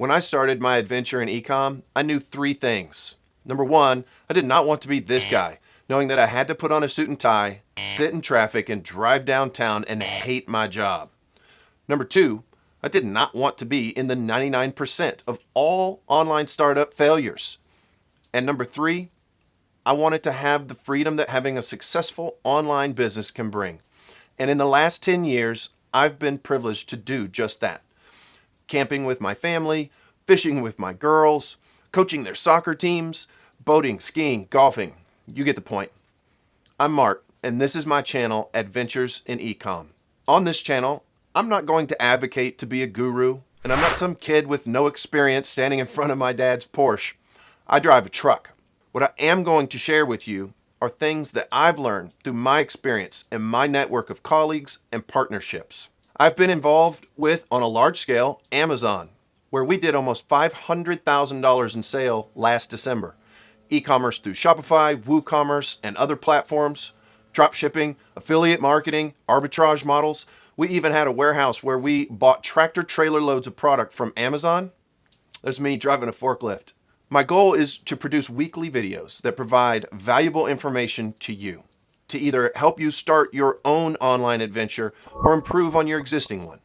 When I started my adventure in ecom, I knew three things. Number one, I did not want to be this guy, knowing that I had to put on a suit and tie, sit in traffic, and drive downtown and hate my job. Number two, I did not want to be in the 99% of all online startup failures. And number three, I wanted to have the freedom that having a successful online business can bring. And in the last 10 years, I've been privileged to do just that. Camping with my family, fishing with my girls, coaching their soccer teams, boating, skiing, golfing. You get the point. I'm Mark, and this is my channel, Adventures in eCom. On this channel, I'm not going to advocate to be a guru, and I'm not some kid with no experience standing in front of my dad's Porsche. I drive a truck. What I am going to share with you are things that I've learned through my experience and my network of colleagues and partnerships. I've been involved with, on a large scale, Amazon, where we did almost $500,000 in sale last December. E-commerce through Shopify, WooCommerce, and other platforms, drop shipping, affiliate marketing, arbitrage models. We even had a warehouse where we bought tractor trailer loads of product from Amazon. There's me driving a forklift. My goal is to produce weekly videos that provide valuable information to you, to either help you start your own online adventure or improve on your existing one.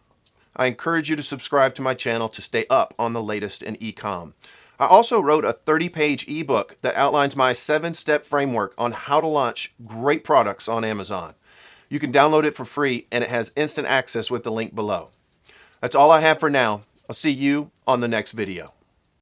I encourage you to subscribe to my channel to stay up on the latest in ecom. I also wrote a 30-page ebook that outlines my 7-step framework on how to launch great products on Amazon. You can download it for free, and it has instant access with the link below. That's all I have for now. I'll see you on the next video.